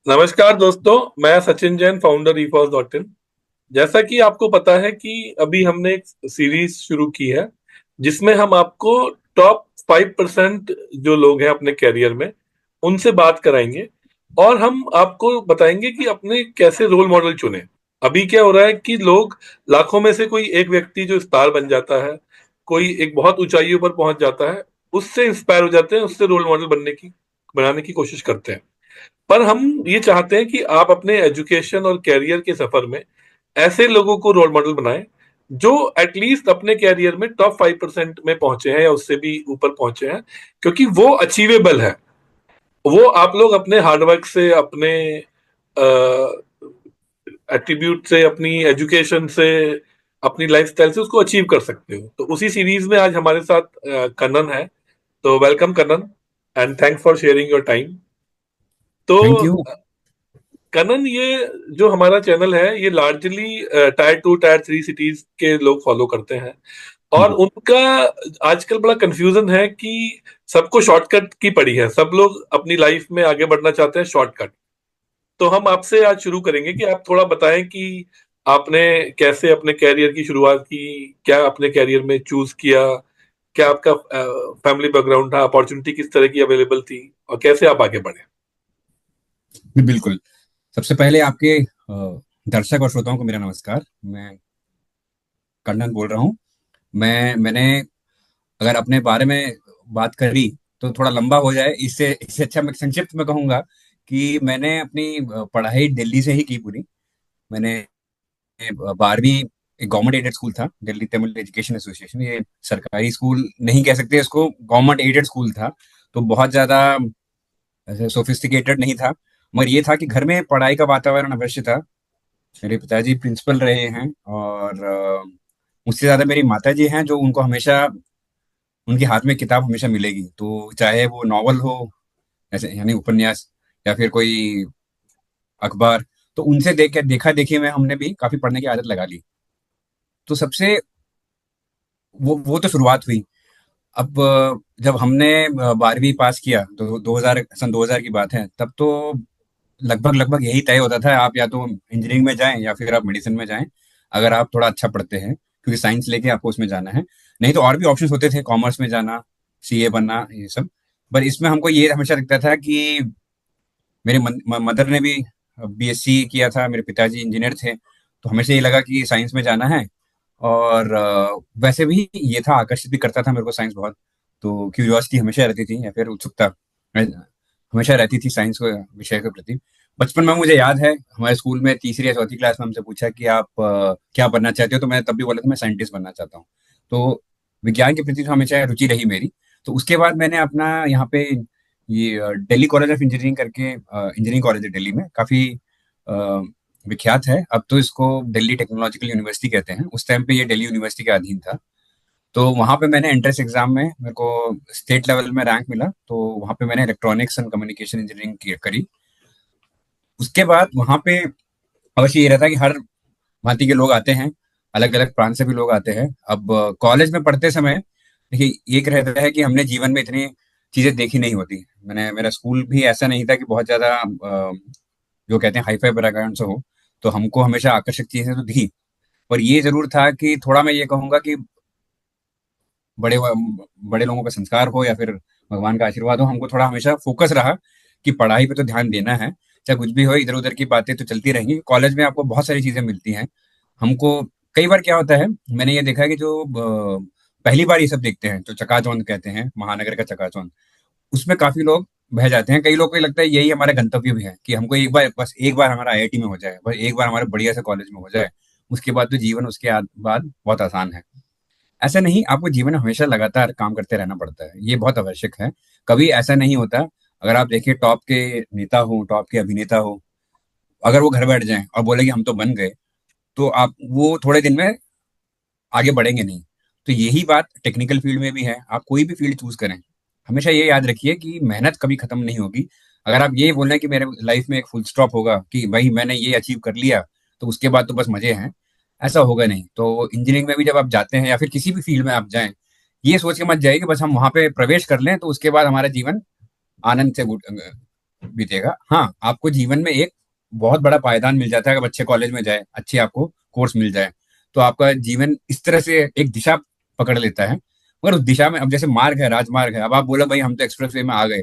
नमस्कार दोस्तों। मैं सचिन जैन, फाउंडर eForce.in। जैसा कि आपको पता है कि अभी हमने एक सीरीज शुरू की है जिसमें हम आपको टॉप 5% जो लोग हैं अपने कैरियर में उनसे बात कराएंगे और हम आपको बताएंगे कि अपने कैसे रोल मॉडल चुने। अभी क्या हो रहा है कि लोग लाखों में से कोई एक व्यक्ति जो स्टार बन जाता है, कोई एक बहुत ऊंचाइयों पर पहुंच जाता है, उससे इंस्पायर हो जाते हैं, उससे रोल मॉडल बनाने की कोशिश करते हैं। पर हम ये चाहते हैं कि आप अपने एजुकेशन और कैरियर के सफर में ऐसे लोगों को रोल मॉडल बनाएं जो एटलीस्ट अपने कैरियर में टॉप 5% में पहुंचे हैं या उससे भी ऊपर पहुंचे हैं, क्योंकि वो अचीवेबल है। वो आप लोग अपने हार्डवर्क से, अपने एट्रीब्यूट से, अपनी एजुकेशन से, अपनी लाइफस्टाइल से उसको अचीव कर सकते हो। तो उसी सीरीज में आज हमारे साथ कनन है। तो welcome Kanan, and thanks for sharing your time. तो थैंक यू। कनन, ये जो हमारा चैनल है ये लार्जली टायर 2 टायर 3 सिटीज के लोग फॉलो करते हैं। और हम्म, उनका आजकल बड़ा कंफ्यूजन है कि सबको शॉर्टकट की पड़ी है, सब लोग अपनी लाइफ में आगे बढ़ना चाहते हैं शॉर्टकट। तो हम आपसे आज शुरू करेंगे कि आप थोड़ा बताएं कि आपने कैसे अपने कैरियर की शुरुआत की, क्या अपने कैरियर में चूज किया, क्या आपका फैमिली बैकग्राउंड था, अपॉर्चुनिटी किस तरह की अवेलेबल थी, और कैसे आप आगे बढ़े। बिल्कुल। सबसे पहले आपके दर्शक और श्रोताओं को मेरा नमस्कार। मैं कन्नन बोल रहा हूँ। मैंने अगर अपने बारे में बात करी तो थोड़ा लंबा हो जाए, इससे इससे अच्छा मैं संक्षिप्त में कहूँगा कि मैंने अपनी पढ़ाई दिल्ली से ही की पूरी। मैंने 12वीं एक गवर्नमेंट एडेड स्कूल था, दिल्ली तमिल एजुकेशन एसोसिएशन। ये सरकारी स्कूल नहीं कह सकते इसको, गवर्नमेंट एडेड स्कूल था। तो बहुत ज्यादा ऐसे सोफिस्टिकेटेड नहीं था, मगर ये था कि घर में पढ़ाई का वातावरण अवश्य था। मेरे पिताजी प्रिंसिपल रहे हैं और मुझसे ज्यादा मेरी माता जी हैं, जो उनको हमेशा उनके हाथ में किताब हमेशा मिलेगी, तो चाहे वो नॉवल हो, ऐसे यानी उपन्यास, या फिर कोई अखबार, तो उनसे देख के देखा देखी में हमने भी काफी पढ़ने की आदत लगा ली। तो सबसे वो तो शुरुआत हुई। अब जब हमने 12वीं पास किया तो 2000 सन 2000 की बात है, तब तो लगभग लगभग यही तय होता था, आप या तो इंजीनियरिंग में जाएं या फिर आप मेडिसिन में जाएं, अगर आप थोड़ा अच्छा पढ़ते हैं, क्योंकि साइंस लेके आपको उसमें जाना है। नहीं तो और भी ऑप्शंस होते थे, कॉमर्स में जाना, सीए बनना, ये सब। पर इसमें हमको ये हमेशा लगता था कि मेरे मदर ने भी बीएससी किया था, मेरे पिताजी इंजीनियर थे, तो हमेशा ये लगा कि साइंस में जाना है। और वैसे भी ये था, आकर्षित भी करता था मेरे को साइंस बहुत। तो क्यूरियोसिटी हमेशा रहती थी, या फिर उत्सुकता हमेशा रहती थी साइंस को विषय के प्रति। बचपन में मुझे याद है, हमारे स्कूल में तीसरी या चौथी क्लास में हमसे पूछा कि आप क्या बनना चाहते हो, तो मैं तब भी बोला था मैं साइंटिस्ट बनना चाहता हूँ। तो विज्ञान के प्रति तो हमेशा रुचि रही मेरी। तो उसके बाद मैंने अपना यहाँ पे ये दिल्ली कॉलेज ऑफ इंजीनियरिंग करके, इंजीनियरिंग कॉलेज है दिल्ली में, काफी अ, विख्यात है। अब तो इसको दिल्ली टेक्नोलॉजिकल यूनिवर्सिटी कहते हैं, उस टाइम पे ये दिल्ली यूनिवर्सिटी के अधीन था। तो वहाँ पे मैंने एंट्रेंस एग्जाम में मेरे को स्टेट लेवल में रैंक मिला, तो वहाँ पे मैंने इलेक्ट्रॉनिक्स एंड कम्युनिकेशन इंजीनियरिंग करी। उसके बाद वहाँ पे अवश्य ये रहता है कि हर भांति के लोग आते हैं, अलग अलग प्रांत से भी लोग आते हैं। अब कॉलेज में पढ़ते समय देखिए एक रहता है कि हमने जीवन में इतनी चीजें देखी नहीं होती। मेरा स्कूल भी ऐसा नहीं था कि बहुत ज्यादा जो कहते हैं हाई फाई बैकग्राउंड से हो, तो हमको हमेशा आकर्षक चीजें तो दिखी। पर ये जरूर था कि थोड़ा मैं ये कहूंगा कि बड़े बड़े लोगों का संस्कार हो या फिर भगवान का आशीर्वाद हो, हमको थोड़ा हमेशा फोकस रहा कि पढ़ाई पे तो ध्यान देना है। चाहे कुछ भी हो, इधर उधर की बातें तो चलती रहेंगी, कॉलेज में आपको बहुत सारी चीजें मिलती हैं हमको। कई बार क्या होता है, मैंने ये देखा है कि जो पहली बार ये सब देखते हैं, जो चकाचौंध कहते हैं, महानगर का चकाचौंध, उसमें काफी लोग बह जाते हैं। कई लोग को लगता है यही हमारा गंतव्य भी है कि हमको एक बार, बस एक बार हमारा आईआईटी में हो जाए, बस एक बार हमारे बढ़िया से कॉलेज में हो जाए, उसके बाद तो जीवन उसके बाद बहुत आसान है। ऐसा नहीं, आपको जीवन में हमेशा लगातार काम करते रहना पड़ता है, ये बहुत आवश्यक है। कभी ऐसा नहीं होता, अगर आप देखिए टॉप के नेता हो, टॉप के अभिनेता हो, अगर वो घर बैठ जाएं और बोले कि हम तो बन गए, तो आप वो थोड़े दिन में आगे बढ़ेंगे नहीं। तो यही बात टेक्निकल फील्ड में भी है। आप कोई भी फील्ड चूज करें, हमेशा ये याद रखिए कि मेहनत कभी खत्म नहीं होगी। अगर आप ये बोल रहे हैं कि मेरे लाइफ में एक फुल स्टॉप होगा कि भाई मैंने ये अचीव कर लिया, तो उसके बाद तो बस मजे हैं, ऐसा होगा नहीं। तो इंजीनियरिंग में भी जब आप जाते हैं या फिर किसी भी फील्ड में आप जाएं, ये सोच के मत जाइए कि बस हम वहां पे प्रवेश कर लें तो उसके बाद हमारा जीवन आनंद से बीतेगा। हाँ, आपको जीवन में एक बहुत बड़ा पायदान मिल जाता है, अगर अच्छे कॉलेज में जाए, अच्छे आपको कोर्स मिल जाए, तो आपका जीवन इस तरह से एक दिशा पकड़ लेता है। मगर उस दिशा में अब जैसे मार्ग है, राजमार्ग है, अब आप बोलो भाई हम तो एक्सप्रेस वे में आ गए,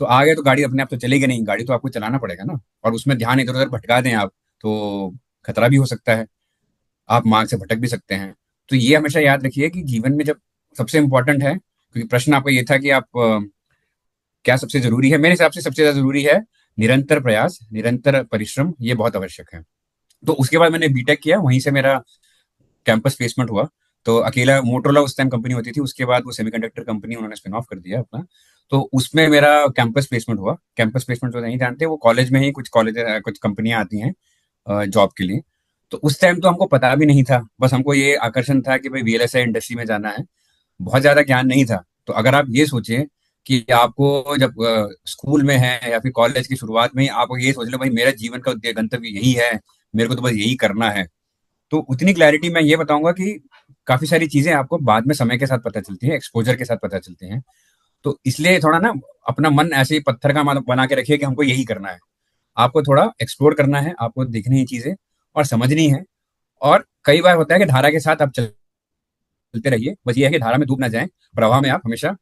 तो आ गए तो गाड़ी अपने आप तो चलेगी नहीं, गाड़ी तो आपको चलाना पड़ेगा ना। और उसमें ध्यान इधर उधर भटका दें आप, तो खतरा भी हो सकता है, आप मार्ग से भटक भी सकते हैं। तो ये हमेशा याद रखिए कि जीवन में जब सबसे इम्पोर्टेंट है, क्योंकि प्रश्न आपका ये था कि आप क्या सबसे जरूरी है, मेरे हिसाब से सबसे ज्यादा जरूरी है निरंतर प्रयास, निरंतर परिश्रम, ये बहुत आवश्यक है। तो उसके बाद मैंने बीटेक किया, वहीं से मेरा कैंपस प्लेसमेंट हुआ। तो अकेला मोटरोला उस टाइम कंपनी होती थी, उसके बाद वो सेमीकंडक्टर कंपनी उन्होंने स्पिन ऑफ कर दिया अपना। तो उसमें मेरा कैंपस प्लेसमेंट हुआ। कैंपस प्लेसमेंट जो नहीं जानते, वो कॉलेज में ही कुछ कॉलेज कुछ कंपनियां आती हैं जॉब के लिए। तो उस टाइम तो हमको पता भी नहीं था, बस हमको ये आकर्षण था कि भाई वीएलएसआई इंडस्ट्री में जाना है, बहुत ज्यादा ज्ञान नहीं था। तो अगर आप ये सोचें कि आपको जब स्कूल में है या फिर कॉलेज की शुरुआत में ही आप ये सोच लो भाई मेरा जीवन का गंतव्य यही है, मेरे को तो बस यही करना है, तो उतनी क्लैरिटी मैं ये बताऊंगा कि काफी सारी चीजें आपको बाद में समय के साथ पता चलती है, एक्सपोजर के साथ पता चलती हैं। तो इसलिए थोड़ा ना अपना मन ऐसे ही पत्थर का बना के रखिए कि हमको यही करना है। आपको थोड़ा एक्सप्लोर करना है, आपको देखनी है चीजें और समझनी है। और कई बार होता है कि धारा के साथ आप चलते रहिए, बस ये है कि धारा में डूब ना जाएं, प्रवाह में आप हमेशा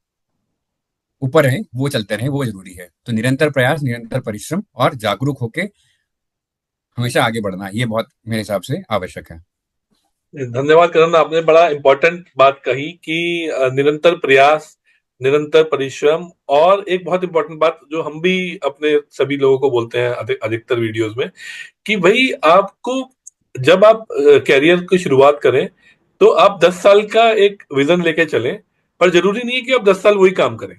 ऊपर रहें, वो चलते रहें, वो जरूरी है। तो निरंतर प्रयास, निरंतर परिश्रम और जागरूक होके हमेशा आगे बढ़ना, ये बहुत मेरे हिसाब से आवश्यक है। धन्यवाद करण, आपने बड़ा इंपॉर्टेंट बात कही कि निरंतर प्रयास, निरंतर परिश्रम, और एक बहुत इंपॉर्टेंट बात जो हम भी अपने सभी लोगों को बोलते हैं अधिकतर वीडियोस में, कि भाई आपको जब आप कैरियर की शुरुआत करें तो आप 10 साल का एक विजन लेके चलें, पर जरूरी नहीं है कि आप 10 साल वही काम करें।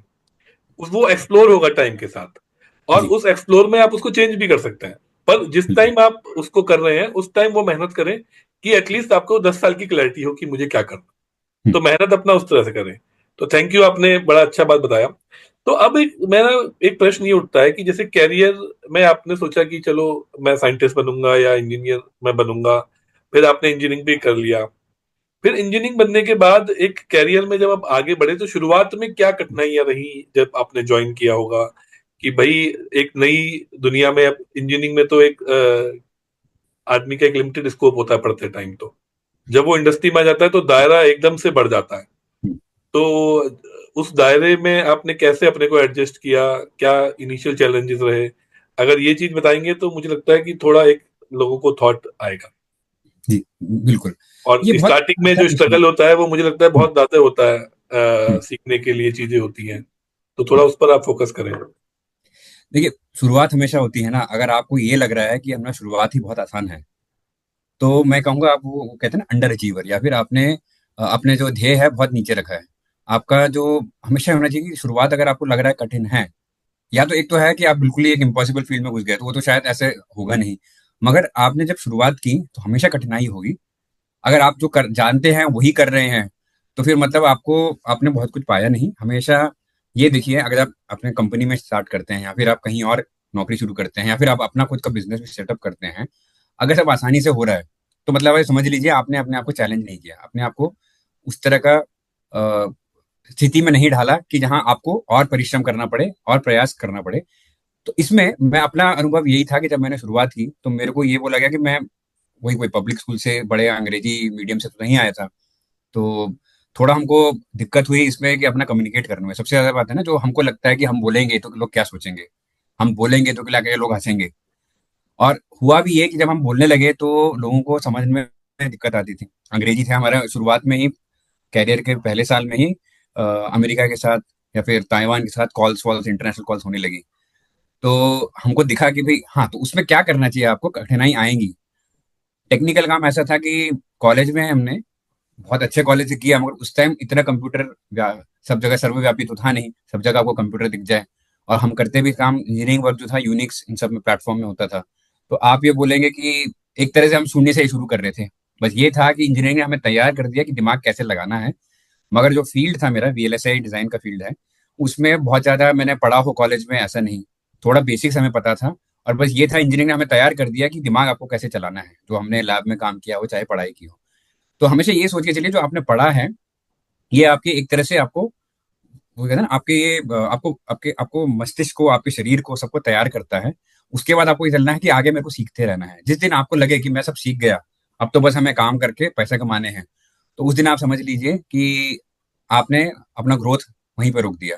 वो एक्सप्लोर होगा टाइम के साथ, और जी, उस एक्सप्लोर में आप उसको चेंज भी कर सकते हैं। पर जिस बिल्कुल। टाइम आप उसको कर रहे हैं उस टाइम वो मेहनत करें कि एटलीस्ट आपको 10 साल की क्लैरिटी हो कि मुझे क्या करना। हम्म, तो मेहनत अपना उस तरह से करें। तो थैंक यू, आपने बड़ा अच्छा बात बताया। तो अब एक मेरा एक प्रश्न ये उठता है कि जैसे कैरियर में आपने सोचा कि चलो मैं साइंटिस्ट बनूंगा या इंजीनियर मैं बनूंगा, फिर आपने इंजीनियरिंग भी कर लिया। फिर इंजीनियरिंग बनने के बाद एक कैरियर में जब आप आगे बढ़े तो शुरुआत में क्या कठिनाइयां रही जब आपने ज्वाइन किया होगा? कि भाई एक नई दुनिया में, अब इंजीनियरिंग में तो एक आदमी का एक लिमिटेड स्कोप होता है पढ़ते टाइम, तो जब वो इंडस्ट्री में आ जाता है तो दायरा एकदम से बढ़ जाता है। हम्म। तो उस दायरे में आपने कैसे अपने को एडजस्ट किया? क्या इनिशियल चैलेंजेस रहे? अगर ये चीज बताएंगे तो मुझे लगता है कि थोड़ा एक लोगों को थॉट आएगा। जी, बिल्कुल। और ये बहुत स्टार्टिंग में अच्छा जो प्रश्न है। स्ट्रगल होता है वो मुझे लगता है हम्म, बहुत ज्यादा होता है, हम्म, सीखने के लिए चीजें होती हैं। तो थोड़ा हम्म। उस पर आप फोकस करें। देखिए, शुरुआत हमेशा होती है ना, अगर आपको ये लग रहा है कि हमारा शुरुआत ही बहुत आसान है, तो मैं कहूंगा आप वो कहते हैं ना अंडर अचीवर, या फिर आपने अपने जो ध्येय है बहुत नीचे रखा है। आपका जो हमेशा होना चाहिए कि शुरुआत अगर आपको लग रहा है कठिन है, या तो एक तो है कि आप बिल्कुल ही एक इम्पॉसिबल फील्ड में घुस गए, तो वो तो शायद ऐसे होगा नहीं। मगर आपने जब शुरुआत की तो हमेशा कठिनाई होगी। अगर आप जो जानते हैं वही कर रहे हैं, तो फिर मतलब आपको आपने बहुत कुछ पाया नहीं। हमेशा ये देखिए, अगर आप अपने कंपनी में स्टार्ट करते हैं या फिर आप कहीं और नौकरी शुरू करते हैं या फिर आप अपना खुद का बिजनेस भी सेटअप करते हैं, अगर सब आसानी से हो रहा है, तो मतलब ये समझ लीजिए आपने अपने आप को चैलेंज नहीं किया, अपने आप को उस तरह का स्थिति में नहीं ढाला कि जहां आपको और परिश्रम करना पड़े और प्रयास करना पड़े। तो इसमें मैं अपना अनुभव यही था कि जब मैंने शुरुआत की तो मेरे को ये बोला गया कि मैं वही कोई पब्लिक स्कूल से बड़े अंग्रेजी मीडियम से तो नहीं आया था। तो थोड़ा हमको दिक्कत हुई इसमें कि अपना कम्युनिकेट करने में। सबसे ज्यादा बात है ना, जो हमको लगता है कि हम बोलेंगे तो लोग क्या सोचेंगे, हम बोलेंगे तो क्या क्या लोग हंसेंगे। और हुआ भी ये कि जब हम बोलने लगे तो लोगों को समझ में दिक्कत आती थी। अंग्रेजी थे हमारा शुरुआत में ही, कैरियर के पहले साल में ही अमेरिका के साथ या फिर ताइवान के साथ कॉल्स वॉल्स, इंटरनेशनल कॉल्स होने लगी। तो हमको दिखा कि भाई हाँ, तो उसमें क्या करना चाहिए, आपको कठिनाई आएंगी। टेक्निकल काम ऐसा था कि कॉलेज में हमने बहुत अच्छे कॉलेज से किया, मगर उस टाइम इतना कंप्यूटर सब जगह सर्वव्यापी तो था नहीं, सब जगह आपको कंप्यूटर दिख जाए। और हम करते भी काम इंजीनियरिंग वर्क जो था यूनिक्स इन सब में प्लेटफॉर्म में होता था। तो आप ये बोलेंगे कि एक तरह से हम शून्य से ही शुरू कर रहे थे। बस ये था कि इंजीनियरिंग ने हमें तैयार कर दिया कि दिमाग कैसे लगाना है। मगर जो फील्ड था मेरा, वीएलएसआई डिजाइन का फील्ड है, उसमें बहुत ज्यादा मैंने पढ़ा हो कॉलेज में ऐसा नहीं, थोड़ा बेसिक्स हमें पता था। और बस ये था, इंजीनियरिंग ने हमें तैयार कर दिया कि दिमाग आपको कैसे चलाना है, जो हमने लैब में काम किया हो चाहे पढ़ाई की हो। तो हमेशा ये सोच के चलिए जो आपने पढ़ा है ये आपके एक तरह से आपको वो कहते हैं ना, आपके ये आपको आपके आपको मस्तिष्क को, आपके शरीर को, सबको तैयार करता है। उसके बाद आपको ये चलना है कि आगे मेरे को सीखते रहना है। जिस दिन आपको लगे कि मैं सब सीख गया, अब तो बस हमें काम करके पैसे कमाने हैं, तो उस दिन आप समझ लीजिए कि आपने अपना ग्रोथ वहीं पे रोक दिया।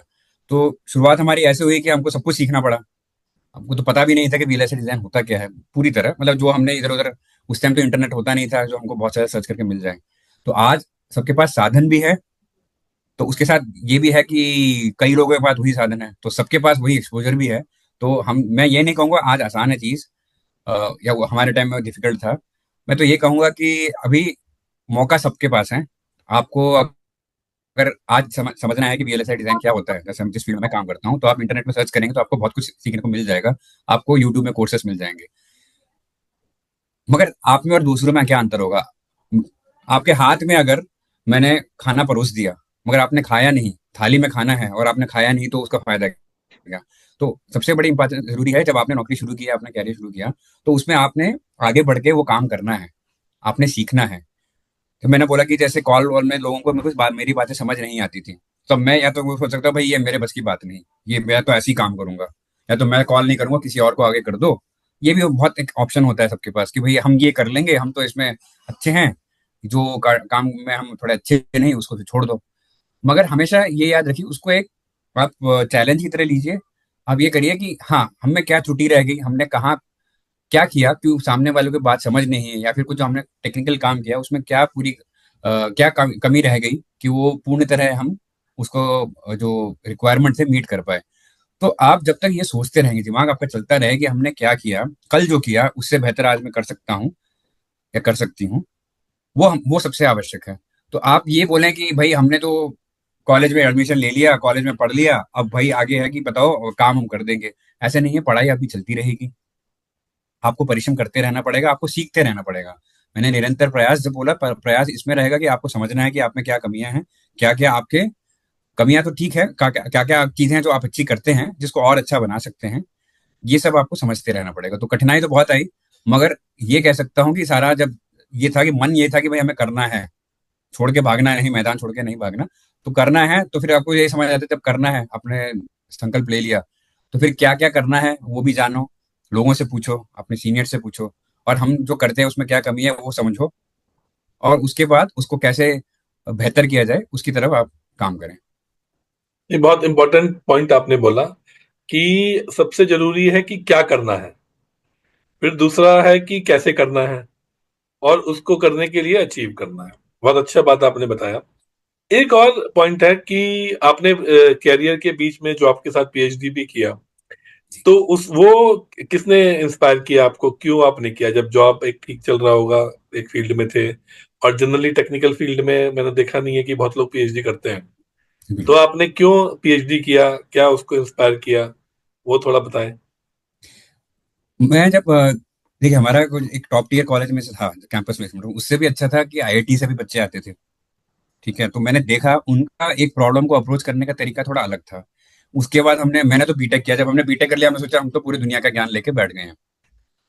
तो शुरुआत हमारी ऐसे हुई कि हमको सब कुछ सीखना पड़ा। हमको तो पता भी नहीं था कि वीएलएसआई डिजाइन होता क्या है पूरी तरह, मतलब जो हमने इधर उधर, उस टाइम तो इंटरनेट होता नहीं था जो हमको बहुत सारा सर्च करके मिल जाए। तो आज सबके पास साधन भी है, तो उसके साथ ये भी है कि कई लोगों के पास वही साधन है, तो सबके पास वही एक्सपोजर भी है। तो हम मैं ये नहीं कहूंगा आज आसान है चीज, या वो हमारे टाइम में डिफिकल्ट था। मैं तो ये कहूंगा कि अभी मौका सबके पास है। आपको अगर आज समझना है कि वीएलएसआई डिजाइन क्या होता है, जैसे हम जिस फील्ड में काम करता हूँ, तो आप इंटरनेट में सर्च करेंगे तो आपको बहुत कुछ सीखने को मिल जाएगा। आपको यूट्यूब में कोर्सेस मिल जाएंगे। मगर आप में और दूसरों में क्या अंतर होगा? आपके हाथ में अगर मैंने खाना परोस दिया, मगर आपने खाया नहीं, थाली में खाना है और आपने खाया नहीं, तो उसका फायदा क्या? तो सबसे बड़ी इंपॉर्टेंट जरूरी है, जब आपने नौकरी शुरू किया, आपने कैरियर शुरू किया, तो उसमें आपने आगे बढ़ के वो काम करना है, आपने सीखना है। तो मैंने बोला कि जैसे कॉल वॉल में लोगों को मेरी बातें समझ नहीं आती थी, तो मैं या तो वो सोच सकता हूँ भाई ये मेरे बस की बात नहीं, ये मैं तो ऐसे ही काम करूंगा, या तो मैं कॉल नहीं करूंगा, किसी और को आगे कर दो। ये भी बहुत एक ऑप्शन होता है सबके पास कि भाई हम ये कर लेंगे, हम तो इसमें अच्छे हैं, जो काम में हम थोड़े अच्छे नहीं, उसको तो छोड़ दो। मगर हमेशा ये याद रखिए, उसको एक आप चैलेंज की तरह लीजिए। आप ये करिए कि हाँ, हम में क्या त्रुटि रह गई, हमने कहाँ क्या किया, क्यों सामने वालों की बात समझ नहीं है, या फिर कुछ जो हमने टेक्निकल काम किया उसमें क्या क्या कमी रह गई कि वो पूर्ण तरह हम उसको जो रिक्वायरमेंट से मीट कर पाए। तो आप जब तक ये सोचते रहेंगे, दिमाग आपका चलता रहे कि हमने क्या किया, कल जो किया उससे बेहतर आज मैं कर सकता हूँ या कर सकती हूँ, वो सबसे आवश्यक है। तो आप ये बोलें कि भाई हमने तो कॉलेज में एडमिशन ले लिया, कॉलेज में पढ़ लिया, अब भाई आगे है कि बताओ काम हम कर देंगे। ऐसे नहीं है, पढ़ाई अभी चलती रहेगी, आपको परिश्रम करते रहना पड़ेगा, आपको सीखते रहना पड़ेगा। मैंने निरंतर प्रयास जब बोला, प्रयास इसमें रहेगा कि आपको समझना है कि आप में क्या कमियां हैं, क्या क्या आपके कमियां तो ठीक है, क्या क्या चीजें हैं जो आप अच्छी करते हैं जिसको और अच्छा बना सकते हैं। ये सब आपको समझते रहना पड़ेगा। तो कठिनाई तो बहुत आई, मगर ये कह सकता हूँ कि सारा जब ये था कि मन ये था कि भाई हमें करना है, छोड़ के भागना नहीं, मैदान छोड़ के नहीं भागना, तो करना है। तो फिर आपको ये समझ आता है, जब करना है, आपने संकल्प ले लिया, तो फिर क्या क्या करना है वो भी जानो, लोगों से पूछो, अपने सीनियर से पूछो, और हम जो करते हैं उसमें क्या कमी है वो समझो, और उसके बाद उसको कैसे बेहतर किया जाए उसकी तरफ आप काम करें। ये बहुत इंपॉर्टेंट पॉइंट आपने बोला कि सबसे जरूरी है कि क्या करना है, फिर दूसरा है कि कैसे करना है, और उसको करने के लिए अचीव करना है। बहुत अच्छा बात आपने बताया। एक और पॉइंट है कि आपने कैरियर के बीच में जो आपके साथ पीएचडी भी किया, तो उस वो किसने इंस्पायर किया आपको, क्यों आपने किया, जब जॉब एक ठीक चल रहा होगा, एक फील्ड में थे, और जनरली टेक्निकल फील्ड में मैंने देखा नहीं है कि बहुत लोग पीएचडी करते हैं। तो बिल्कुल। आपने क्यों पीएचडी किया, क्या उसको इंस्पायर किया, वो थोड़ा बताएं। मैं जब देखिए, हमारा एक टॉप टियर कॉलेज में से था कैंपस प्लेसमेंट, उससे भी अच्छा था कि आईआईटी से भी बच्चे आते थे। ठीक है, तो मैंने देखा उनका एक प्रॉब्लम को अप्रोच करने का तरीका थोड़ा अलग था। उसके बाद मैंने तो बीटेक किया। जब हमने बीटेक कर लिया, हमने सोचा हम तो पूरी दुनिया का ज्ञान लेके बैठ गए हैं।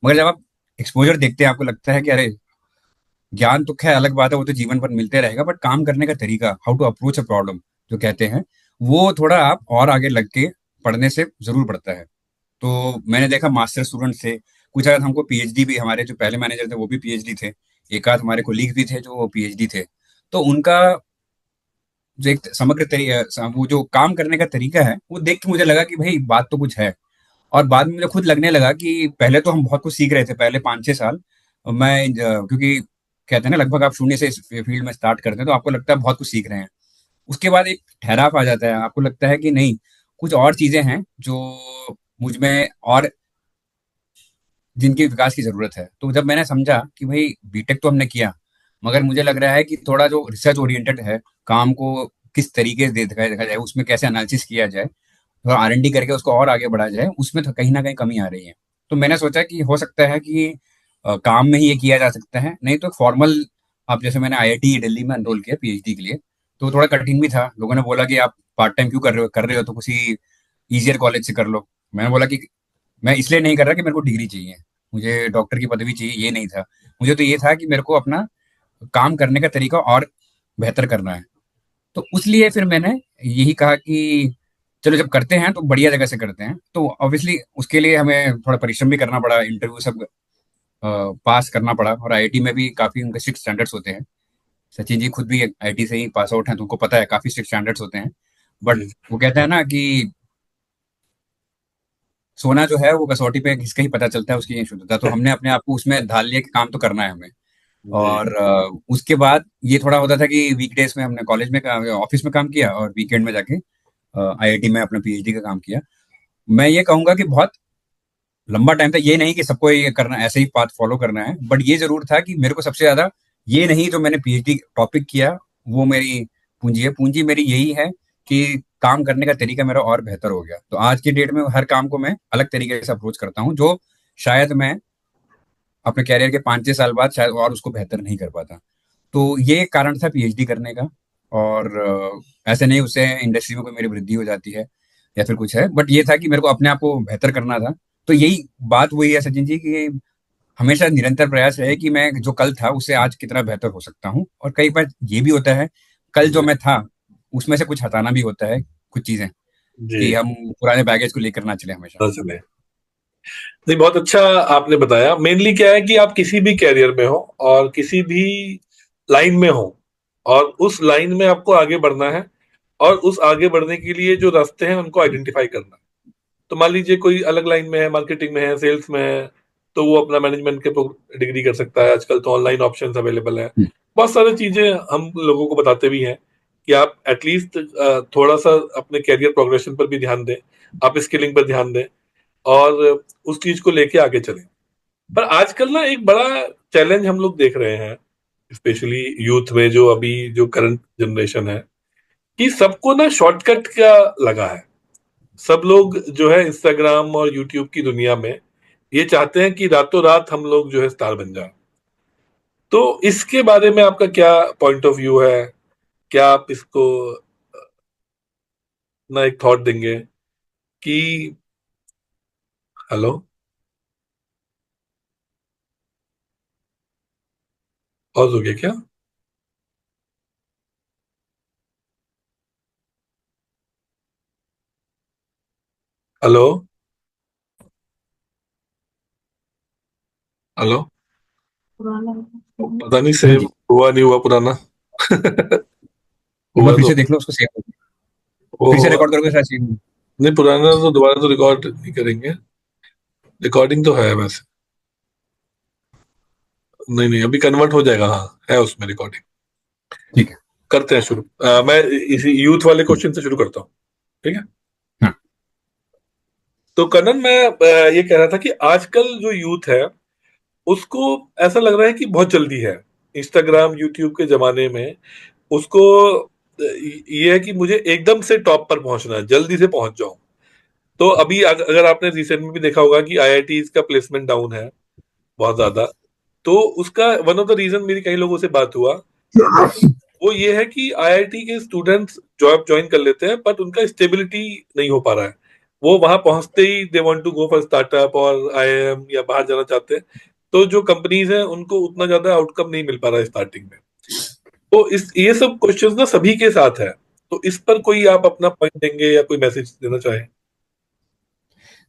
मगर जब आप एक्सपोजर देखते हैं, आपको लगता है कि अरे, ज्ञान तो खैर अलग बात है, वो तो जीवन भर मिलते रहेगा, बट काम करने का तरीका, how to approach a problem जो कहते हैं, वो थोड़ा आप और आगे लग के पढ़ने से जरूर पड़ता है। तो मैंने देखा मास्टर स्टूडेंट से कुछ, अगर हमको पीएचडी भी, हमारे जो पहले मैनेजर थे वो भी पीएचडी थे, एक आध हमारे कोलीग भी थे जो पीएचडी थे। तो उनका जो एक समग्र तरीका, वो जो काम करने का तरीका है, वो देख के मुझे लगा कि भाई बात तो कुछ है। और बाद में मुझे खुद लगने लगा कि पहले तो हम बहुत कुछ सीख रहे थे, पहले 5-6 साल क्योंकि कहते हैं ना, लगभग आप शून्य से इस फील्ड में स्टार्ट करते हैं तो आपको लगता है बहुत कुछ सीख रहे हैं। उसके बाद एक ठहराव आ जाता है, आपको लगता है कि नहीं, कुछ और चीजें हैं जो मुझ में और जिनकी विकास की जरूरत है। तो जब मैंने समझा कि भाई बीटेक तो हमने किया, मगर मुझे लग रहा है कि थोड़ा जो रिसर्च ओरिएंटेड है, काम को किस तरीके से देखा जाए, उसमें कैसे एनालिसिस किया जाए, थोड़ा आरएनडी करके उसको और आगे बढ़ा जाए, उसमें तो कहीं ना कहीं कमी आ रही है। तो मैंने सोचा कि हो सकता है कि काम में ही ये किया जा सकता है, नहीं तो फॉर्मल, आप जैसे मैंने आईआईटी दिल्ली में एनरोल किया पीएचडी के लिए, तो थोड़ा कठिन भी था। लोगों ने बोला कि आप पार्ट टाइम क्यों कर रहे हो तो किसी ईजियर कॉलेज से कर लो। मैंने बोला कि मैं इसलिए नहीं कर रहा कि मेरे को डिग्री चाहिए, मुझे डॉक्टर की पदवी चाहिए, ये नहीं था। मुझे तो ये था कि मेरे को अपना काम करने का तरीका और बेहतर करना है। तो उसलिए फिर मैंने यही कहा कि चलो जब करते हैं तो बढ़िया जगह से करते हैं। तो ऑब्वियसली उसके लिए हमें थोड़ा परिश्रम भी करना पड़ा, इंटरव्यू सब पास करना पड़ा। और आईआईटी में भी काफी उनके स्ट्रिक्ट स्टैंडर्ड्स होते हैं। सचिन जी खुद भी आईआईटी से ही पास आउट हैं, तो उनको पता है काफी स्ट्रिक्ट स्टैंडर्ड्स होते हैं। बट जी वो कहते हैं ना कि सोना जो है वो कसौटी पे घिस के ही पता चलता है उसकी ये शुद्धता। तो हमने अपने आप को उसमें ढाल लिया कि काम तो करना है हमें। जी और उसके बाद ये थोड़ा होता था कि वीकडेज में हमने कॉलेज में ऑफिस में काम किया और वीकेंड में जाके आईआईटी में अपना पीएचडी का काम किया। मैं ये कहूंगा कि बहुत लंबा टाइम था। ये नहीं कि सबको ये करना, ऐसे ही पाथ फॉलो करना है, बट ये जरूर था कि मेरे को सबसे ज्यादा ये नहीं जो मैंने पीएचडी टॉपिक किया वो मेरी पूंजी है। पूंजी मेरी यही है कि काम करने का तरीका मेरा और बेहतर हो गया। तो आज की डेट में हर काम को मैं अलग तरीके से अप्रोच करता हूँ, जो शायद मैं अपने कैरियर के 5-6 साल बाद शायद और उसको बेहतर नहीं कर पाता। तो ये एक कारण था पीएचडी करने का। और ऐसे नहीं उससे इंडस्ट्री में कोई मेरी वृद्धि हो जाती है या फिर कुछ है, बट ये था कि मेरे को अपने आप को बेहतर करना था। तो यही बात वही है सचिन जी कि हमेशा निरंतर प्रयास रहे कि मैं जो कल था उससे आज कितना बेहतर हो सकता हूँ। और कई बार ये भी होता है कल जो जी मैं था उसमें से कुछ हटाना भी होता है, कुछ चीजें, जी। कि हम पुराने बैगेज को लेकर ना चले हमेशा। पता चले। नहीं, बहुत अच्छा आपने बताया। मेनली क्या है कि आप किसी भी कैरियर में हो और किसी भी लाइन में हो, और उस लाइन में आपको आगे बढ़ना है, और उस आगे बढ़ने के लिए जो रास्ते हैं उनको आइडेंटिफाई करना है। तो मान लीजिए कोई अलग लाइन में है, मार्केटिंग में है, सेल्स में है, तो वो अपना मैनेजमेंट के डिग्री कर सकता है। आजकल तो ऑनलाइन ऑप्शंस अवेलेबल है। हम्म, बहुत सारी चीजें हम लोगों को बताते भी हैं कि आप एटलीस्ट थोड़ा सा अपने कैरियर प्रोग्रेशन पर भी ध्यान दें, आप स्किलिंग पर ध्यान दें, और उस चीज को लेके आगे चलें। पर आजकल ना एक बड़ा चैलेंज हम लोग देख रहे हैं, स्पेशली यूथ में, जो अभी जो करंट जनरेशन है, कि सबको ना शॉर्टकट का लगा है। सब लोग जो है इंस्टाग्राम और यूट्यूब की दुनिया में ये चाहते हैं कि रातों रात हम लोग जो है स्टार बन जाए। तो इसके बारे में आपका क्या पॉइंट ऑफ व्यू है? क्या आप इसको ना एक थॉट देंगे कि... हेलो? पॉज हो गया क्या? हेलो? हेलो? पता नहीं, हाँ सेव जी, हुआ नहीं हुआ पुराना। एक बार हुआ फिर तो से देख लो उसको, सेव वो फिर से होगा। रिकॉर्ड करोगे शायद सेव हो। नहीं, पुराना तो दोबारा तो रिकॉर्ड नहीं करेंगे। रिकॉर्डिंग तो है वैसे। नहीं नहीं, अभी कन्वर्ट हो जाएगा, हाँ है उसमें रिकॉर्डिंग। ठीक है। करते हैं शुरू। मैं इसी यूथ वाले हम्म, क्वेश्चन से शुरू करता हूँ। ठीक है। हाँ। तो कनन, मैं ये कह रहा था कि आजकल जो यूथ है उसको ऐसा लग रहा है कि बहुत जल्दी है इंस्टाग्राम यूट्यूब के जमाने में। उसको ये है कि मुझे एकदम से टॉप पर पहुंचना है, जल्दी से पहुंच जाऊं। तो अभी अगर आपने रिसेंट में भी देखा होगा कि आईआईटी का प्लेसमेंट डाउन है बहुत ज्यादा। तो उसका वन ऑफ द रीजन, मेरी कई लोगों से बात हुआ, वो ये है कि आईआईटी के स्टूडेंट्स जॉब ज्वाइन कर लेते हैं बट उनका स्टेबिलिटी नहीं हो पा रहा है। वो वहां पहुंचते ही they want to go for startup और आईआईएम या बाहर जाना चाहते हैं। तो जो कंपनीज हैं उनको उतना ज्यादा आउटकम नहीं मिल पा रहा है स्टार्टिंग में। तो इस ये सब क्वेश्चंस ना सभी के साथ है। तो इस पर कोई आप अपना पॉइंट देंगे या कोई मैसेज देना चाहें?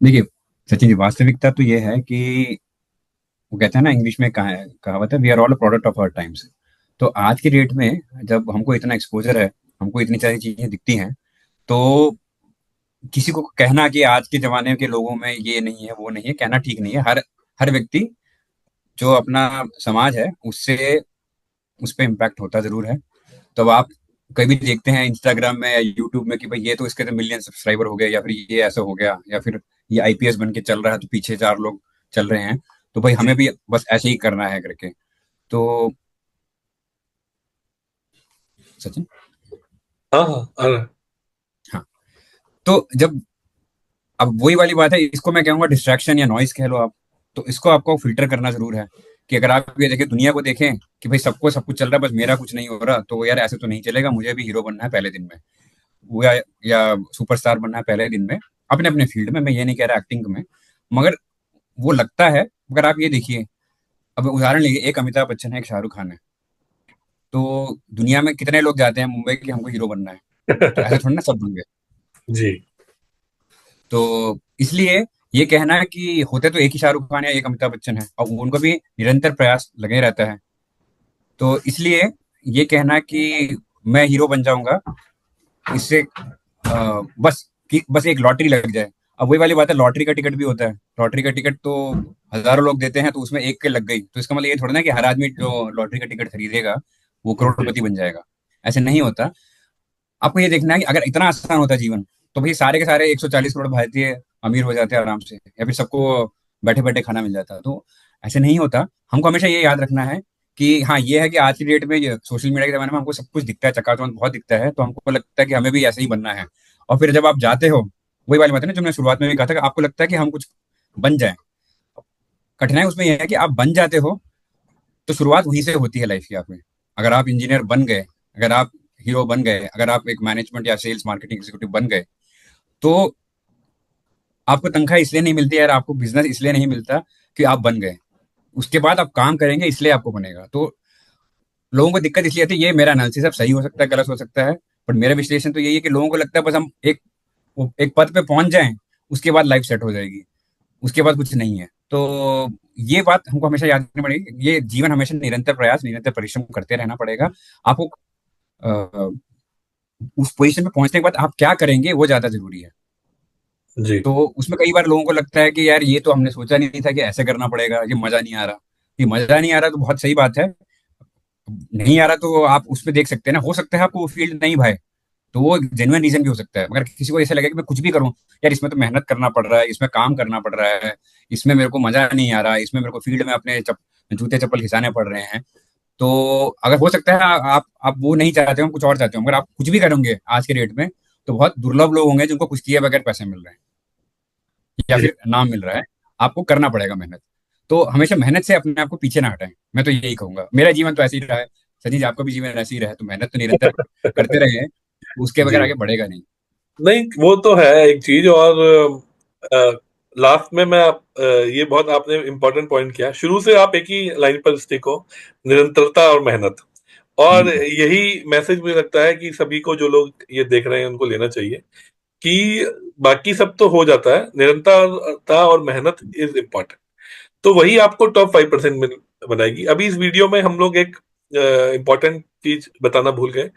देखिए सचिन जी, वास्तविकता तो ये है कि वो कहते हैं ना, इंग्लिश में कहावत है, we are all product of our times. तो आज की डेट में जब हमको इतना एक्सपोजर है, हमको इतनी सारी चीजें दिखती हैं, तो किसी को कहना कि आज के जमाने के लोगों में ये नहीं है वो नहीं है, कहना ठीक नहीं है। हर हर व्यक्ति जो अपना समाज है उससे उस पर इम्पैक्ट होता जरूर है। तो अब आप कभी देखते हैं इंस्टाग्राम में या यूट्यूब में कि भाई ये तो इसके तो मिलियन सब्सक्राइबर हो गए, या फिर ये ऐसा हो गया, या फिर ये आईपीएस बन के चल रहा है तो पीछे 4 लोग चल रहे हैं, तो भाई जी। हमें भी बस ऐसे ही करना है करके। तो सचिन, हाँ हाँ, आ रहा है। हाँ, तो जब अब वही वाली बात है, इसको मैं कहूंगा डिस्ट्रैक्शन या नॉइस कह लो आप। तो इसको आपको फिल्टर करना जरूर है कि अगर आप ये देखें, दुनिया को देखें कि भाई सबको सब कुछ चल रहा है, बस मेरा कुछ नहीं हो रहा, तो यार ऐसे तो नहीं चलेगा, मुझे भी हीरो बनना है पहले दिन में, वो या सुपरस्टार बनना है पहले दिन में, अपने अपने फील्ड में। मैं ये नहीं कह रहा एक्टिंग में, मगर वो लगता है। मगर आप ये देखिए, अब उदाहरण लीजिए, एक अमिताभ बच्चन है, एक शाहरुख खान है। तो दुनिया में कितने लोग जाते हैं मुंबई कि हमको हीरो बनना है? तो ऐसे थोड़ी ना सब बन गए। जी। तो इसलिए ये कहना है कि होते तो एक ही शाहरुख खान या एक अमिताभ बच्चन है, और उनको भी निरंतर प्रयास लगे रहता है। तो इसलिए ये कहना कि मैं हीरो बन जाऊंगा, इससे बस कि बस एक लॉटरी लग जाए। अब वही वाली बात है, लॉटरी का टिकट भी होता है। लॉटरी का टिकट तो हजारों लोग देते हैं, तो उसमें एक के लग गई, तो इसका मतलब ये थोड़ा ना कि हर आदमी जो लॉटरी का टिकट खरीदेगा वो जी। करोड़पति बन जाएगा। ऐसे नहीं होता। आपको ये देखना है कि अगर इतना आसान होता जीवन, तो भाई सारे के सारे 140 करोड़ भारतीय अमीर हो जाते हैं आराम से, या फिर सबको बैठे बैठे खाना मिल जाता। तो ऐसे नहीं होता। हमको हमेशा ये याद रखना है कि हाँ, ये है कि आज की डेट में ये सोशल मीडिया के जमाने में हमको सब कुछ दिखता है, चकाचौंध बहुत दिखता है, तो हमको लगता है कि हमें भी ऐसे ही बनना है। और फिर जब आप जाते हो, वही वाली बात है ना जो मैंने शुरुआत में भी कहा था, कि आपको लगता है कि हम कुछ बन जाए। कठिनाई उसमें यह है कि आप बन जाते हो, तो शुरुआत वहीं से होती है लाइफ की। आप में अगर आप इंजीनियर बन गए, अगर आप हीरो बन गए, अगर आप एक मैनेजमेंट या सेल्स मार्केटिंग एग्जीक्यूटिव बन गए, तो आपको तनख्वाह इसलिए नहीं मिलती यार, आपको बिजनेस इसलिए नहीं मिलता कि आप बन गए। उसके बाद आप काम करेंगे, इसलिए आपको बनेगा। तो लोगों को दिक्कत इसलिए आती है, ये मेरा एनालिसिस अब सही हो सकता है, गलत हो सकता है, बट मेरा विश्लेषण तो यही है कि लोगों को लगता है बस हम एक पद पे पहुंच जाएं, उसके बाद लाइफ सेट हो जाएगी, उसके बाद कुछ नहीं है। तो ये बात हमको हमेशा याद रखनी पड़ेगी। ये जीवन हमेशा निरंतर प्रयास, निरंतर परिश्रम करते रहना पड़ेगा आपको। अ, उस पोजीशन पे पहुंचने के बाद आप क्या करेंगे वो ज्यादा जरूरी है। जी। तो उसमें कई बार लोगों को लगता है कि यार ये तो हमने सोचा नहीं था कि ऐसे करना पड़ेगा, ये मजा नहीं आ रहा। ये मजा नहीं आ रहा तो बहुत सही बात है। नहीं आ रहा तो आप उसमें देख सकते हैं ना, हो सकता है आपको वो फील्ड नहीं भाई, तो वो जेन्युइन रीजन भी हो सकता है। मगर किसी को ऐसा लगे कि मैं कुछ भी करूं, यार इसमें तो मेहनत करना पड़ रहा है, इसमें काम करना पड़ रहा है, इसमें मेरे को मजा नहीं आ रहा, इसमें मेरे को फील्ड में अपने जूते चप्पल घिसाने पड़ रहे हैं। तो अगर हो सकता है आप वो नहीं चाहते हो, कुछ और चाहते हो, मगर आप कुछ भी करोगे आज के डेट में, तो बहुत दुर्लभ लोग होंगे जिनको कुछ किए बगैर पैसे मिल रहे हैं या जी। फिर नाम मिल रहा है। आपको करना पड़ेगा मेहनत। तो हमेशा मेहनत से अपने आप को पीछे ना हटाएं। मैं तो यही कहूंगा, मेरा जीवन तो ऐसे ही रहा है। सनी जी, आपका भी जीवन ऐसे ही रहा है, तो मेहनत तो निरंतर करते रहे, उसके बगैर जी। आगे बढ़ेगा नहीं। नहीं, वो तो है एक चीज। और लास्ट में मैं ये बहुत आपने इम्पोर्टेंट पॉइंट किया, शुरू से आप एक ही लाइन पर स्टिक हो, निरंतरता और मेहनत। और बिल्कुल। यही मैसेज मुझे लगता है कि सभी को, जो लोग ये देख रहे हैं, उनको लेना चाहिए कि बाकी सब तो हो जाता है, निरंतरता और मेहनत इज इम्पोर्टेंट। तो वही आपको टॉप 5% में बनाएगी। अभी इस वीडियो में हम लोग एक इम्पोर्टेंट चीज बताना भूल गए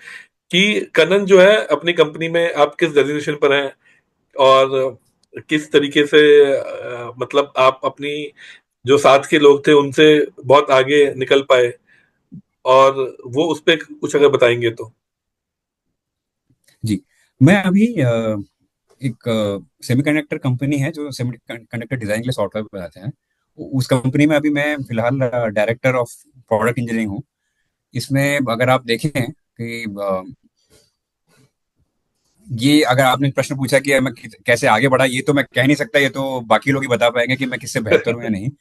कि कनन जो है, अपनी कंपनी में आप किस डेजिग्नेशन पर हैं, और किस तरीके से मतलब आप अपनी जो साथ के लोग थे उनसे बहुत आगे निकल पाए, और वो उस पे कुछ अगर बताएंगे तो। जी, मैं अभी एक सेमीकंडक्टर कंपनी है जो सेमीकंडक्टर डिजाइन के लिए सॉफ्टवेयर बनाते हैं। उस कंपनी में अभी मैं फिलहाल डायरेक्टर ऑफ प्रोडक्ट इंजीनियरिंग हूँ। इसमें अगर आप देखें कि ये अगर आपने प्रश्न पूछा कि मैं कैसे आगे बढ़ा, ये तो मैं कह नहीं सकता, ये तो बाकी लोग ही बता पाएंगे कि मैं किससे बेहतर हूँ या नहीं।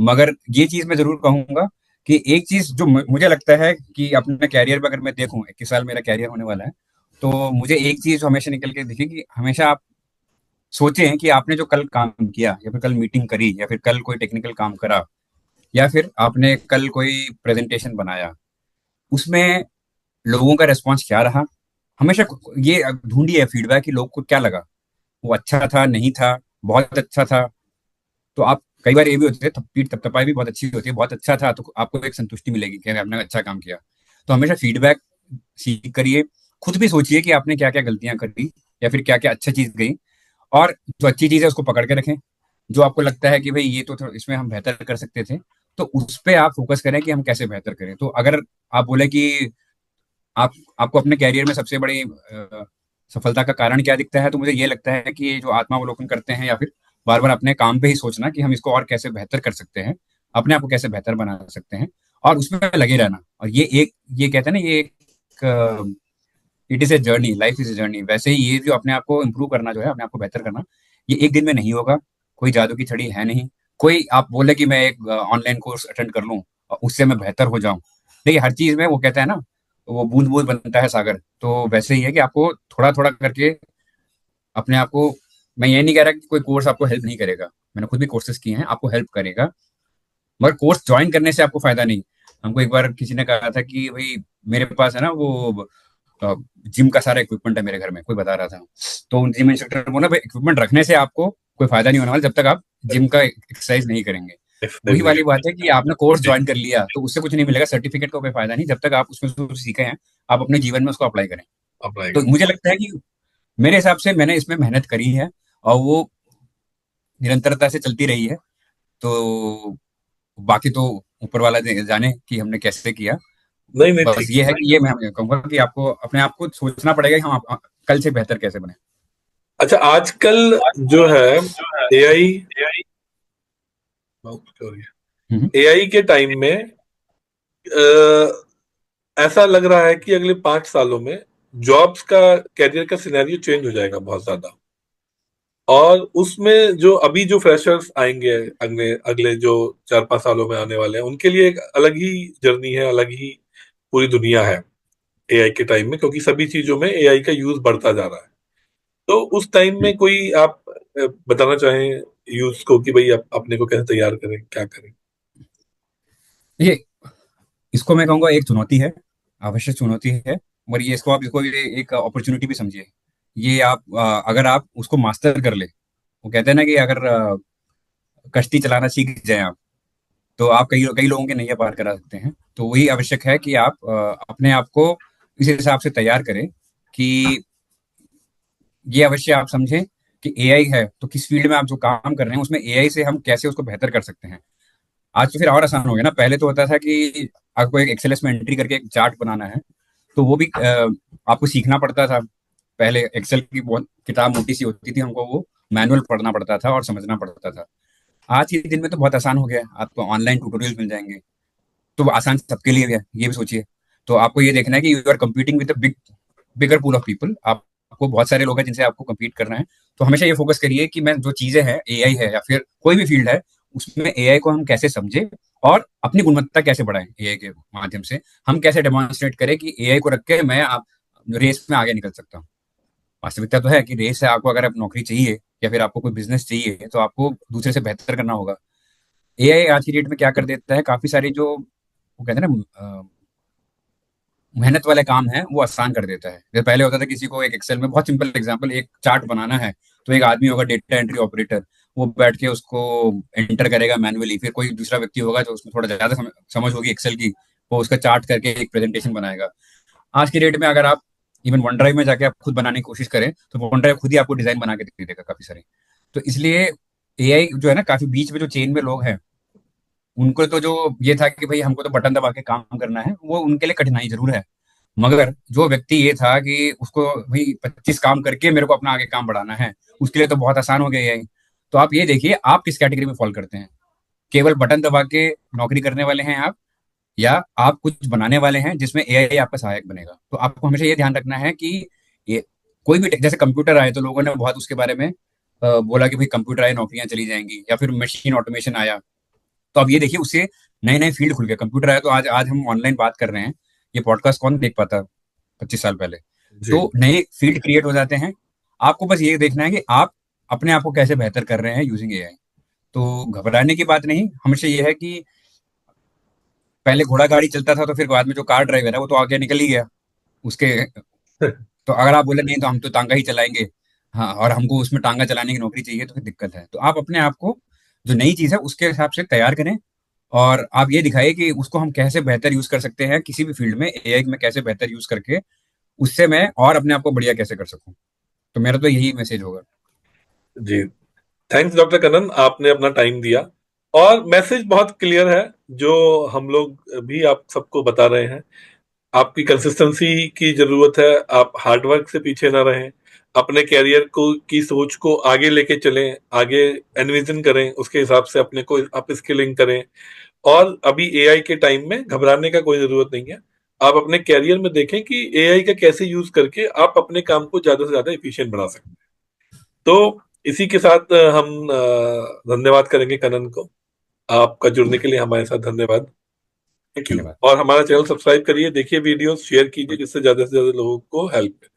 मगर ये चीज मैं जरूर कहूंगा कि एक चीज जो मुझे लगता है कि अपने कैरियर में अगर मैं देखूं, 21 साल मेरा कैरियर होने वाला है, तो मुझे एक चीज हमेशा निकल के दिखी कि हमेशा आप सोचें कि आपने जो कल काम किया, या फिर कल मीटिंग करी, या फिर कल कोई टेक्निकल काम करा, या फिर आपने कल कोई प्रेजेंटेशन बनाया, उसमें लोगों का रेस्पॉन्स क्या रहा। हमेशा ये ढूंढिए फीडबैक कि लोग को क्या लगा, वो अच्छा था, नहीं था, बहुत अच्छा था। तो आप कई बार ये भी होते हैं, पीठ थपथपाई भी बहुत अच्छी होती है। बहुत अच्छा था तो आपको एक संतुष्टि मिलेगी कि आपने अच्छा काम किया। तो हमेशा फीडबैक सीख करिए। खुद भी सोचिए कि आपने क्या क्या गलतियां करी, या फिर क्या क्या अच्छा चीज गई, और जो अच्छी चीज है उसको पकड़ के रखें। जो आपको लगता है कि भाई ये तो इसमें हम बेहतर कर सकते थे, तो उस पे आप फोकस करें कि हम कैसे बेहतर करें। तो अगर आप बोले कि आप आपको अपने कैरियर में सबसे बड़ी सफलता का कारण क्या दिखता है, तो मुझे ये लगता है कि ये जो आत्मावलोकन करते हैं, या फिर बार बार अपने काम पे ही सोचना कि हम इसको और कैसे बेहतर कर सकते हैं, अपने आप को कैसे बेहतर बना सकते हैं, और उसमें लगे रहना। और ये कहते हैं ना, ये एक it is a journey, life is a journey. वैसे ही ये जो अपने आप को इम्प्रूव करना, जो है अपने आप को बेहतर करना, ये एक दिन में नहीं होगा। कोई जादू की छड़ी है नहीं। कोई आप बोले कि मैं एक ऑनलाइन कोर्स अटेंड कर लूँ और उससे मैं बेहतर हो जाऊं। देखिए, हर चीज में वो कहता है ना, वो बूंद बूंद बनता है सागर। तो वैसे ही है कि आपको थोड़ा थोड़ा करके अपने आप को, मैं ये नहीं कह रहा कि कोई कोर्स आपको हेल्प नहीं करेगा, मैंने खुद भी कोर्सेज किए हैं, आपको हेल्प करेगा। मगर कोर्स ज्वाइन करने से आपको फायदा नहीं। हमको एक बार किसी ने कहा था कि भाई मेरे पास है ना वो जिम का सारा इक्विपमेंट है मेरे घर में, कोई बता रहा था। तो उन जिम इंस्ट्रक्टर को बोला भाई इक्विपमेंट रखने से आपको कोई फायदा नहीं होने वाला जब तक आप जिम का एक्सरसाइज नहीं करेंगे। एक्सरसाइज वही नहीं वाली बात है कि आपने कोर्स जी ज्वाइन कर लिया तो उससे कुछ नहीं मिलेगा, सर्टिफिकेट का कोई फायदा नहीं जब तक आप उसमें से कुछ सीखे हैं, आप अपने जीवन में उसको अप्लाई करें। अप्लाई तो करें। मुझे लगता है कि मेरे हिसाब से मैंने इसमें मेहनत करी है और वो निरंतरता से चलती रही है। तो बाकी तो ऊपर वाला जाने कि हमने कैसे किया। नहीं नहीं बस ठीक ये है। है कि ये मैं कहूंगा कि आपको अपने आप को सोचना पड़ेगा कि हम कल से बेहतर कैसे बने। अच्छा आजकल जो है एआई, हम्म। एआई के टाइम में ऐसा लग रहा है कि अगले 5 सालों में जॉब्स का, कैरियर का सिनेरियो चेंज हो जाएगा बहुत ज्यादा। और उसमें जो अभी जो फ्रेशर्स आएंगे अगले अगले जो 4-5 सालों में आने वाले हैं, उनके लिए एक अलग ही जर्नी है, अलग ही पूरी दुनिया है एआई के टाइम में, क्योंकि सभी चीजों में एआई का यूज बढ़ता जा रहा है। तो उस टाइम में कोई आप बताना चाहें यूथ को कि भाई अपने को कैसे तैयार करें, क्या करें? ये इसको मैं कहूंगा एक चुनौती है, आवश्यक चुनौती है। और ये इसको आप इसको ये एक अपॉर्चुनिटी भी समझिए। ये आप अगर आप उसको मास्टर कर ले, वो कहते हैं ना कि अगर कश्ती चलाना सीख जाए आप, तो आप कई कई लोगों के नैया पार करा सकते हैं। तो वही आवश्यक है कि आप अपने आप को इस हिसाब से तैयार करें कि ये अवश्य आप समझें कि एआई है तो किस फील्ड में आप जो काम कर रहे हैं उसमें एआई से हम कैसे उसको बेहतर कर सकते हैं। आज तो फिर और आसान हो गया ना, पहले तो होता था कि आपको एक एक्सेल में एंट्री करके एक चार्ट बनाना है, तो वो भी आपको सीखना पड़ता था। पहले एक्सेल की बहुत किताब मोटी सी होती थी, हमको वो मैनुअल पढ़ना पड़ता था और समझना पड़ता था। आज के दिन में तो बहुत आसान हो गया है, आपको ऑनलाइन ट्यूटोरियल मिल जाएंगे। तो वो आसान सबके लिए है, ये भी सोचिए। तो आपको ये देखना है कि you are competing with bigger pool of people, आपको बहुत सारे लोग हैं जिनसे आपको कम्पीट करना है। तो हमेशा ये फोकस करिए कि मैं जो चीजें हैं, एआई है या फिर कोई भी फील्ड है, उसमें एआई को हम कैसे समझे और अपनी गुणवत्ता कैसे बढ़ाएं एआई के माध्यम से। हम कैसे डेमोन्स्ट्रेट करें कि एआई को रख के मैं आप रेस में आगे निकल सकता हूँ। वास्तविकता तो है कि रेस है, आपको अगर आप नौकरी चाहिए या फिर आपको कोई बिजनेस चाहिए तो आपको दूसरे से बेहतर करना होगा। एआई आज की डेट में क्या कर देता है, काफी सारी जो वो कहते हैं ना मेहनत वाले काम है वो आसान कर देता है। जैसे पहले होता था किसी को एक एक्सेल में, बहुत सिंपल एग्जांपल, एक चार्ट बनाना है, तो एक आदमी होगा डेटा एंट्री ऑपरेटर, वो बैठ के उसको एंटर करेगा मैन्युअली। फिर कोई दूसरा व्यक्ति होगा जो उसमें थोड़ा ज्यादा समझ होगी एक्सेल की, वो उसका चार्ट करके एक प्रेजेंटेशन बनाएगा। आज की डेट में अगर आप इवन वन ड्राइव में जाके आप खुद बनाने की कोशिश करें तो वन ड्राइव खुद ही आपको डिजाइन बना के दे देगा काफी सारे। तो इसलिए एआई जो है ना, काफी बीच में जो चेन में लोग हैं, उनको तो जो ये था कि भाई हमको तो बटन दबा के काम करना है, वो उनके लिए कठिनाई जरूर है। मगर जो व्यक्ति ये था कि उसको भाई 25 काम करके मेरे को अपना आगे काम बढ़ाना है, उसके लिए तो बहुत आसान हो गया ये। तो आप ये देखिए आप किस कैटेगरी में फॉल करते हैं। केवल बटन दबा के नौकरी करने वाले हैं आप, या आप कुछ बनाने वाले हैं जिसमें एआई आपका सहायक बनेगा। तो आपको हमेशा ये ध्यान रखना है कि ये कोई भी जैसे कंप्यूटर आए तो लोगों ने बहुत उसके बारे में बोला कि भाई कंप्यूटर आए नौकरियां चली जाएंगी, या फिर मशीन ऑटोमेशन आया। तो अब ये देखिए उससे नए नए फील्ड खुल गए। कंप्यूटर आया तो आज आज हम ऑनलाइन बात कर रहे हैं, ये पॉडकास्ट कौन देख पाता 25 साल पहले। जी। तो नए फील्ड क्रिएट हो जाते हैं। आपको बस ये देखना है कि आप अपने आप को कैसे बेहतर कर रहे हैं यूजिंग एआई। तो घबराने की बात नहीं, हमेशा ये है कि पहले घोड़ा गाड़ी चलता था तो फिर बाद में जो कार ड्राइवर है वो तो आगे निकल ही गया उसके। तो अगर आप बोले नहीं तो हम तो टांगा ही चलाएंगे, हाँ, और हमको उसमें टांगा चलाने की नौकरी चाहिए, तो फिर दिक्कत है। तो आप अपने आप को जो नई चीज है उसके हिसाब से तैयार करें, और आप ये दिखाइए कि उसको हम कैसे बेहतर यूज कर सकते हैं किसी भी फील्ड में, एआई में कैसे बेहतर यूज करके उससे मैं और अपने आप को बढ़िया कैसे कर सकूं। तो मेरा तो यही मैसेज होगा। जी, थैंक्स डॉक्टर कनन, आपने अपना टाइम दिया और मैसेज बहुत क्लियर है जो हम लोग भी आप सबको बता रहे हैं। आपकी कंसिस्टेंसी की जरूरत है, आप हार्डवर्क से पीछे ना रहें, अपने कैरियर को की सोच को आगे लेके चलें, आगे एनविजन करें, उसके हिसाब से अपने को आप स्किलिंग करें। और अभी एआई के टाइम में घबराने का कोई जरूरत नहीं है। आप अपने कैरियर में देखें कि एआई का कैसे यूज करके आप अपने काम को ज्यादा से ज्यादा एफिशिएंट बना सकते हैं। तो इसी के साथ हम धन्यवाद करेंगे कनन को। आपका जुड़ने के लिए हमारे साथ धन्यवाद। Thank you. धन्यवाद। और हमारा चैनल सब्सक्राइब करिए, देखिए वीडियोस, शेयर कीजिए जिससे ज्यादा से ज्यादा लोगों को हेल्प